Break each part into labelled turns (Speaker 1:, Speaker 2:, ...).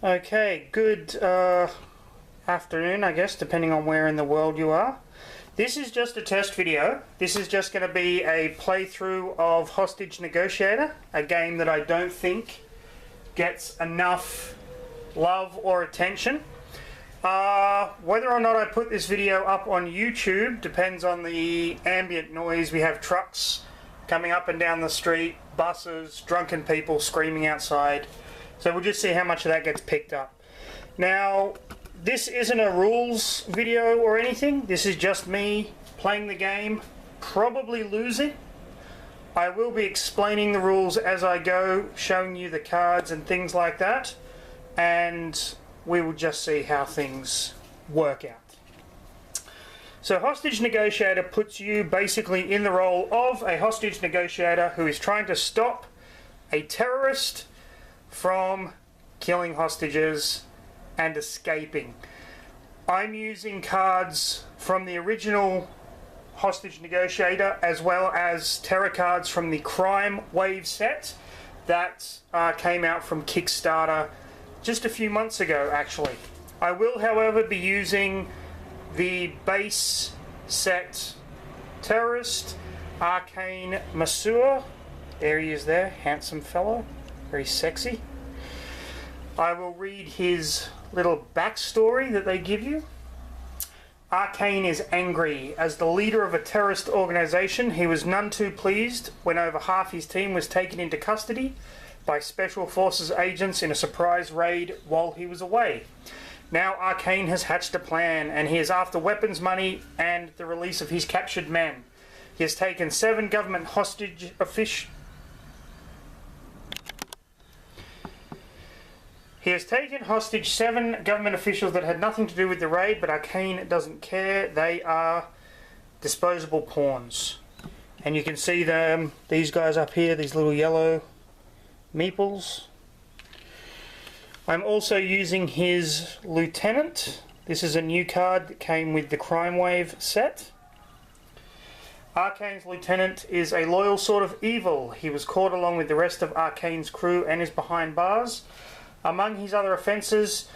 Speaker 1: Okay, good afternoon, I guess, depending on where in the world you are. This is just a test video. This is just going to be a playthrough of Hostage Negotiator, a game that I don't think gets enough love or attention. Whether or not I put this video up on YouTube depends on the ambient noise. We have trucks coming up and down the street, buses, drunken people screaming outside. So we'll just see how much of that gets picked up. Now, this isn't a rules video or anything. This is just me playing the game, probably losing. I will be explaining the rules as I go, showing you the cards and things like that. And we will just see how things work out. So Hostage Negotiator puts you basically in the role of a hostage negotiator who is trying to stop a terrorist from killing hostages and escaping. I'm using cards from the original Hostage Negotiator as well as terror cards from the Crime Wave set that came out from Kickstarter just a few months ago, actually. I will, however, be using the base set terrorist, Arcane Masseur. There he is there, handsome fellow, very sexy. I will read his little backstory that they give you. Arcane is angry. As the leader of a terrorist organization, he was none too pleased when over half his team was taken into custody by Special Forces agents in a surprise raid while he was away. Now Arcane has hatched a plan, and he is after weapons money and the release of his captured men. He has taken 7 government hostage officials. He has taken hostage 7 government officials that had nothing to do with the raid, but Arcane doesn't care. They are disposable pawns. And you can see them, these guys up here, these little yellow meeples. I'm also using his lieutenant. This is a new card that came with the Crime Wave set. Arcane's lieutenant is a loyal sort of evil. He was caught along with the rest of Arcane's crew and is behind bars. Among his other offences,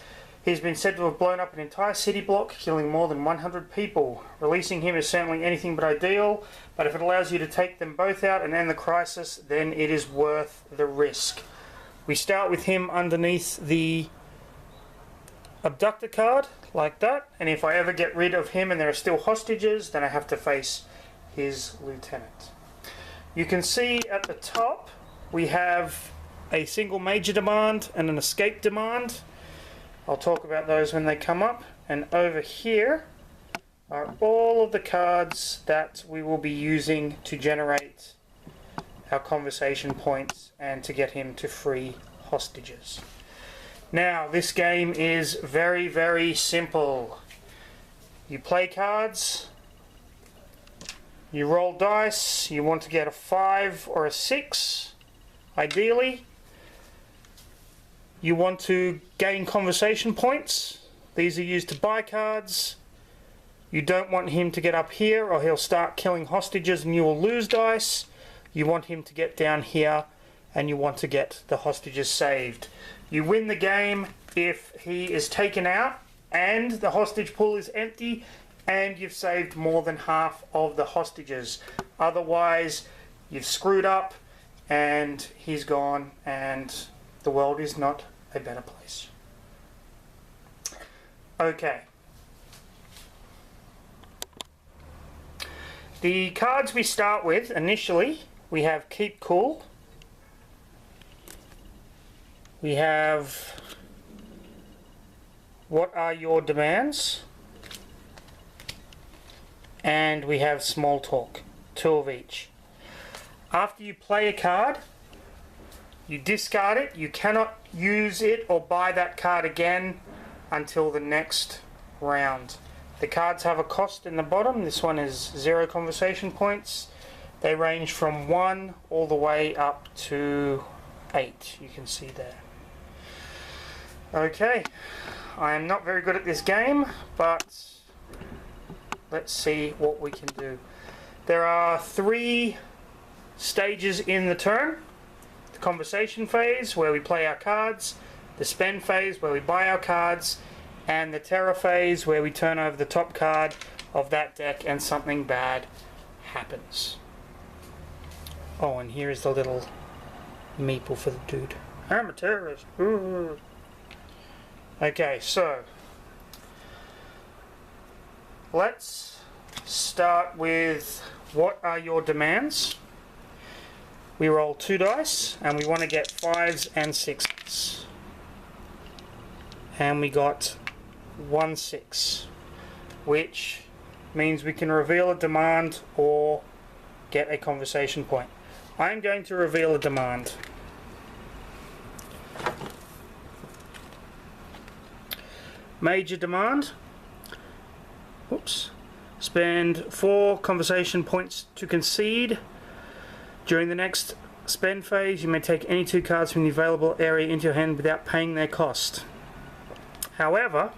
Speaker 1: he's been said to have blown up an entire city block, killing more than 100 people. Releasing him is certainly anything but ideal, but if it allows you to take them both out and end the crisis, then it is worth the risk. We start with him underneath the abductor card, like that, and if I ever get rid of him and there are still hostages, then I have to face his lieutenant. You can see at the top we have a single major demand and an escape demand. I'll talk about those when they come up. And over here are all of the cards that we will be using to generate our conversation points and to get him to free hostages. Now, this game is very, very simple. You play cards, you roll dice, you want to get a 5 or a 6, ideally. You want to gain conversation points. These are used to buy cards. You don't want him to get up here or he'll start killing hostages and you will lose dice. You want him to get down here and you want to get the hostages saved. You win the game if he is taken out and the hostage pool is empty and you've saved more than half of the hostages. Otherwise, you've screwed up and he's gone and the world is not a better place. Okay. The cards we start with initially, we have Keep Cool. We have What Are Your Demands? And we have Small Talk, 2 of each. After you play a card, you discard it. You cannot use it or buy that card again until the next round. The cards have a cost in the bottom. This one is 0 conversation points. They range from 1 all the way up to 8. You can see there. Okay, I am not very good at this game, but let's see what we can do. There are 3 stages in the turn. The conversation phase, where we play our cards, the spend phase where we buy our cards, and the terror phase where we turn over the top card of that deck and something bad happens. Oh, and here is the little meeple for the dude. I'm a terrorist. Ooh. Okay, so let's start with what are your demands. We roll 2 dice and we want to get 5s and 6s. And we got 1 6, which means we can reveal a demand or get a conversation point. I'm going to reveal a demand. Major demand. Oops. Spend 4 conversation points to concede. During the next spend phase, you may take any 2 cards from the available area into your hand without paying their cost. However,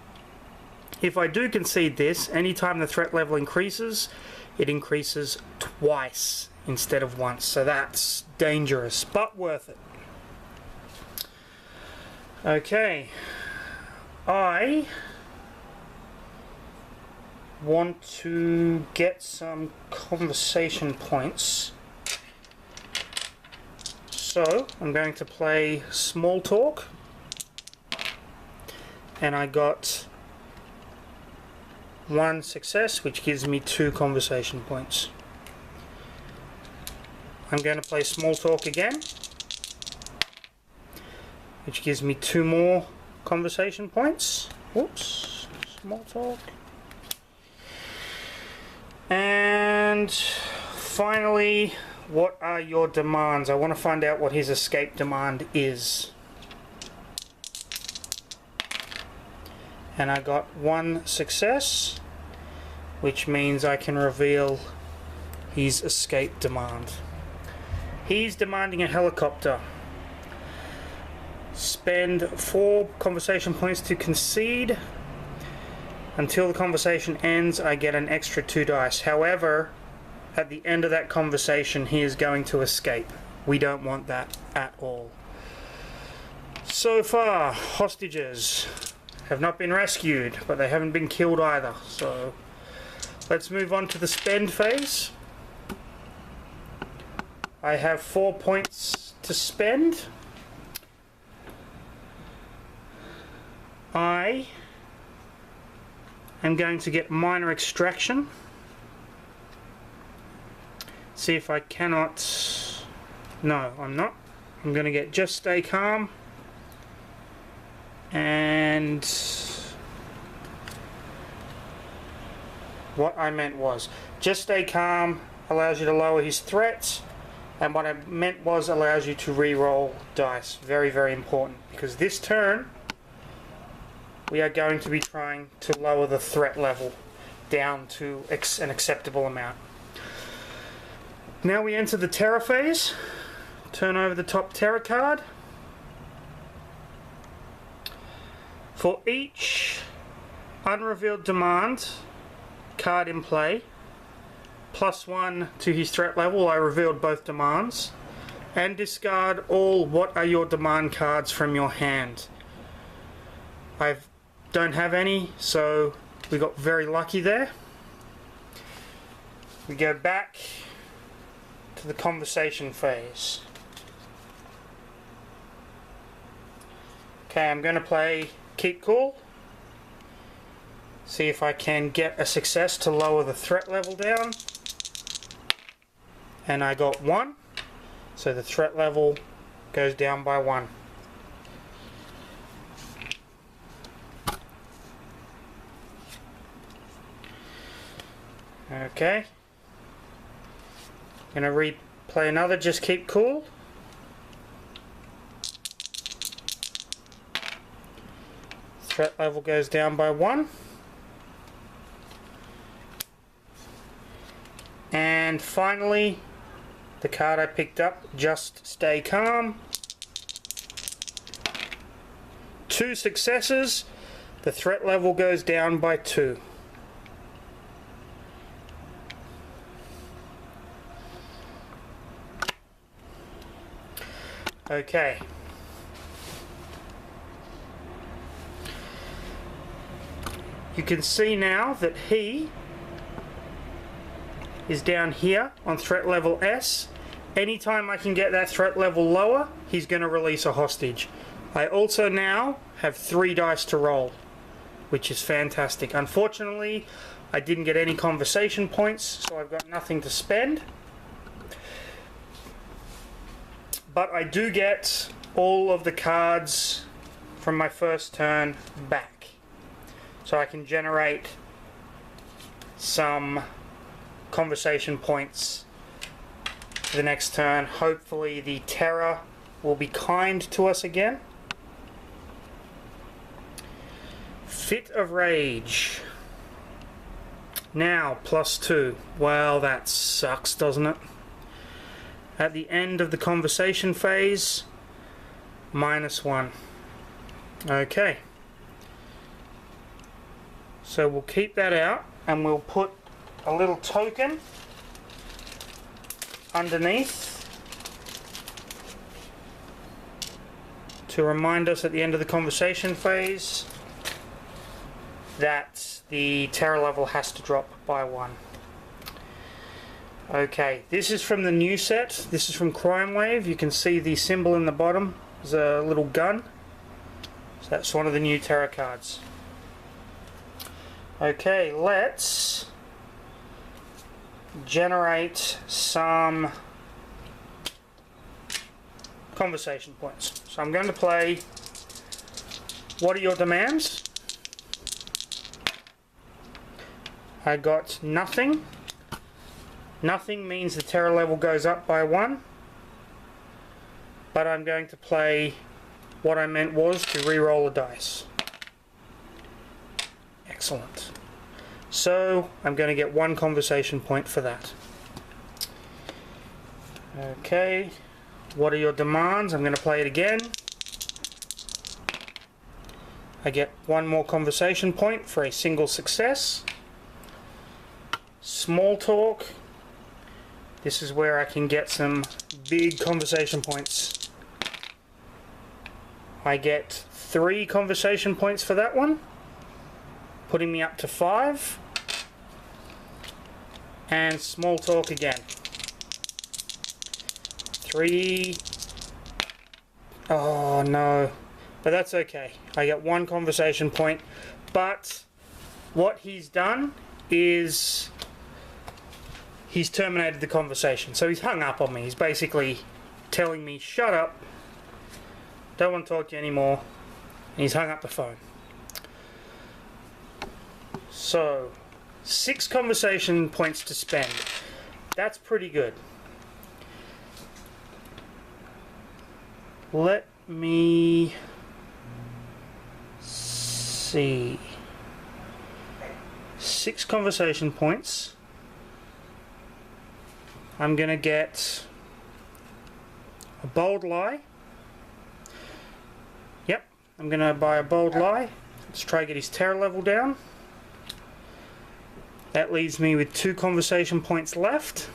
Speaker 1: if I do concede this, anytime the threat level increases, it increases twice instead of once. So that's dangerous, but worth it. Okay. I want to get some conversation points. So I'm going to play small talk. And I got 1 success, which gives me 2 conversation points. I'm going to play small talk again, which gives me 2 more conversation points. Whoops, small talk. And finally, what are your demands? I want to find out what his escape demand is. And I got 1 success, which means I can reveal his escape demand. He's demanding a helicopter. Spend 4 conversation points to concede. Until the conversation ends, I get an extra 2 dice. However, at the end of that conversation, he is going to escape. We don't want that at all. So far, hostages have not been rescued, but they haven't been killed either. So let's move on to the spend phase. I have 4 points to spend. I am going to get minor extraction. See if I cannot... No, I'm not. I'm going to get just stay calm. And what I meant was just stay calm allows you to lower his threats, and what I meant was allows you to re-roll dice. Very, very important, because this turn we are going to be trying to lower the threat level down to an acceptable amount. Now we enter the terror phase. Turn over the top terror card. For each unrevealed demand card in play, +1 to his threat level, I revealed both demands, and discard all what are your demand cards from your hand. I don't have any, so we got very lucky there. We go back to the conversation phase. Okay, I'm going to play Keep Cool. See if I can get a success to lower the threat level down. And I got 1, so the threat level goes down by 1. Okay. I'm going to replay another Just Keep Cool. Threat level goes down by 1. And finally, the card I picked up, Just Stay Calm. 2 successes. The threat level goes down by 2. Okay. You can see now that he is down here on threat level S. Anytime I can get that threat level lower, he's going to release a hostage. I also now have 3 dice to roll, which is fantastic. Unfortunately, I didn't get any conversation points, so I've got nothing to spend. But I do get all of the cards from my first turn back. So I can generate some conversation points for the next turn. Hopefully the terror will be kind to us again. Fit of Rage. Now, +2. Well, that sucks, doesn't it? At the end of the conversation phase, -1. Okay. So we'll keep that out, and we'll put a little token underneath to remind us at the end of the conversation phase that the terror level has to drop by 1. Okay, this is from the new set. This is from Crime Wave. You can see the symbol in the bottom. There's a little gun. So that's one of the new terror cards. Okay, let's generate some conversation points. So I'm going to play What Are Your Demands? I got nothing. Nothing means the terror level goes up by 1. But I'm going to play What I Meant Was to re-roll a dice. Excellent. So I'm going to get 1 conversation point for that. Okay. What are your demands? I'm going to play it again. I get 1 more conversation point for a single success. Small talk. This is where I can get some big conversation points. I get 3 conversation points for that one, putting me up to 5. And small talk again. 3. Oh no. But that's okay. I get 1 conversation point. But what he's done is he's terminated the conversation. So he's hung up on me. He's basically telling me, shut up, don't want to talk to you anymore. And he's hung up the phone. So 6 conversation points to spend. That's pretty good. Let me see. 6 conversation points. I'm going to get a bold lie. Yep, I'm going to buy a bold lie. Let's try to get his terror level down. That leaves me with 2 conversation points left.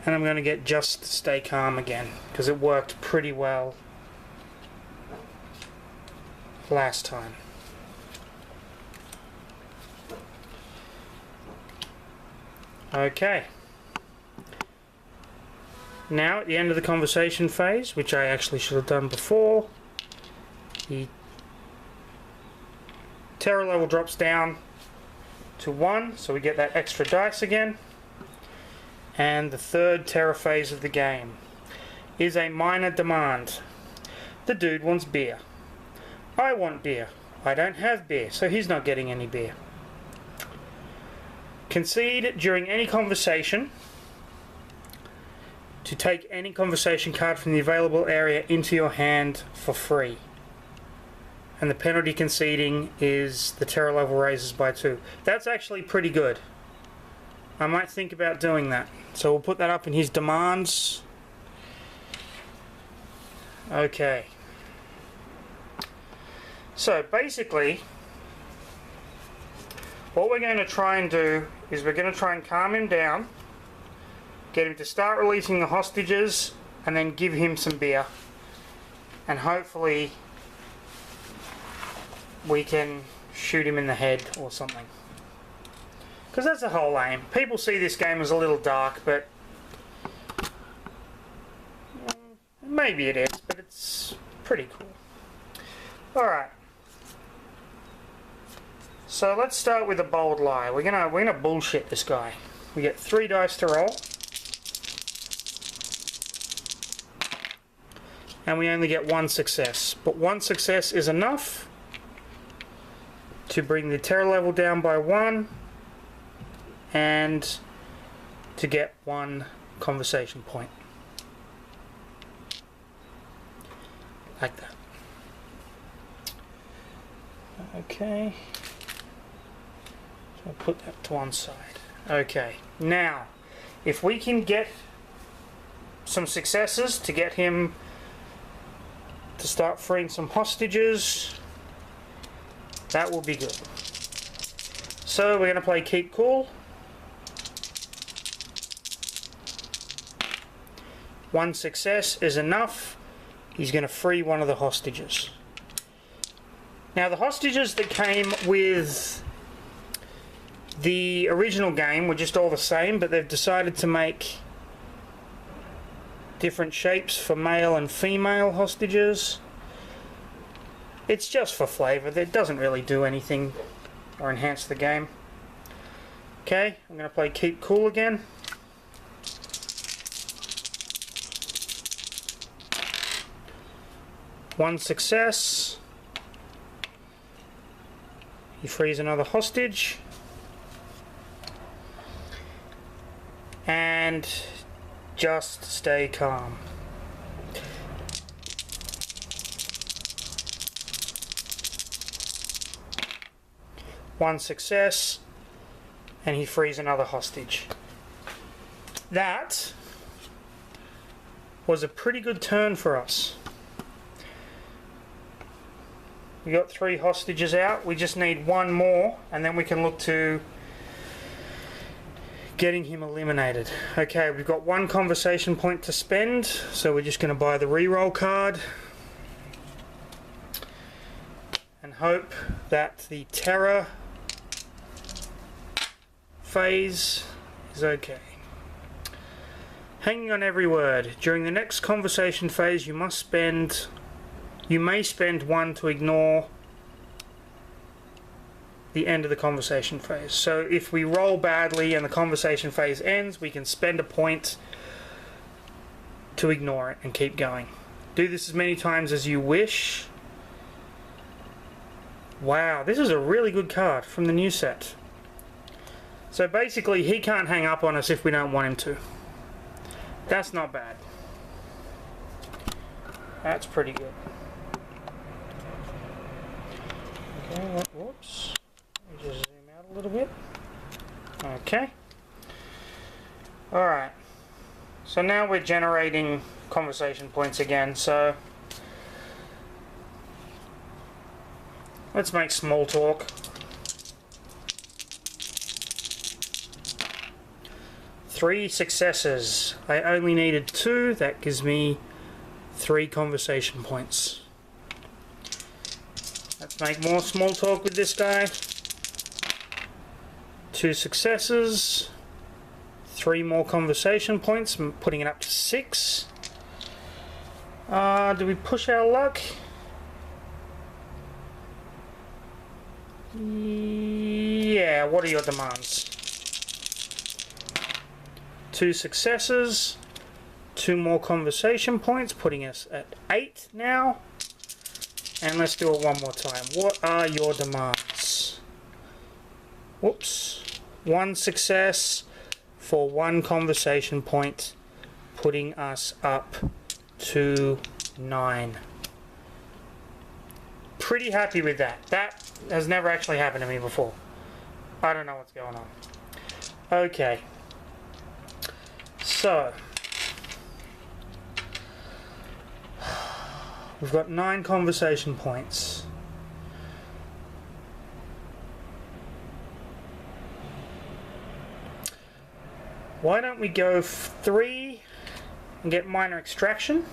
Speaker 1: And I'm going to get Just Stay Calm again, because it worked pretty well last time. Okay. Now at the end of the conversation phase, which I actually should have done before, the terror level drops down to 1, so we get that extra dice again. And the 3rd terror phase of the game is a minor demand. The dude wants beer. I want beer. I don't have beer, so he's not getting any beer. Concede during any conversation to take any conversation card from the available area into your hand for free. And the penalty conceding is the terror level raises by 2. That's actually pretty good. I might think about doing that. So we'll put that up in his demands. Okay. So basically, what we're going to try and do is we're going to try and calm him down, get him to start releasing the hostages, and then give him some beer. And hopefully we can shoot him in the head or something. Because that's the whole aim. People see this game as a little dark, but maybe it is, but it's pretty cool. Alright. So let's start with a bold lie. We're gonna bullshit this guy. We get 3 dice to roll. And we only get 1 success. But 1 success is enough to bring the terror level down by 1 and to get 1 conversation point. Like that. Okay. So I'll put that to one side. Okay. Now, if we can get some successes to get him to start freeing some hostages, that will be good. So we're going to play Keep Cool. 1 success is enough. He's going to free one of the hostages. Now the hostages that came with the original game were just all the same, but they've decided to make different shapes for male and female hostages. It's just for flavour. It doesn't really do anything or enhance the game. Okay, I'm going to play Keep Cool again. One success. He frees another hostage. And just stay calm. One success, and he frees another hostage. That was a pretty good turn for us. We got 3 hostages out. We just need 1 more, and then we can look to getting him eliminated. Okay, we've got 1 conversation point to spend, so we're just going to buy the reroll card and hope that the terror phase is okay. Hanging on every word. During the next conversation phase, you may spend 1 to ignore the end of the conversation phase. So if we roll badly and the conversation phase ends, we can spend a point to ignore it and keep going. Do this as many times as you wish. Wow, this is a really good card from the new set. So basically he can't hang up on us if we don't want him to. That's not bad. That's pretty good. Okay, whoops. Let me just zoom out a little bit. Okay. Alright. So now we're generating conversation points again, so let's make small talk. Three successes. I only needed 2. That gives me 3 conversation points. Let's make more small talk with this guy. 2 successes. 3 more conversation points. I'm putting it up to 6. Do we push our luck? Yeah, what are your demands? 2 successes, 2 more conversation points, putting us at 8 now. And let's do it one more time. What are your demands? Whoops. 1 success for 1 conversation point, putting us up to 9. Pretty happy with that. That has never actually happened to me before. I don't know what's going on. Okay. So, we've got 9 conversation points. Why don't we go 3 and get minor extraction?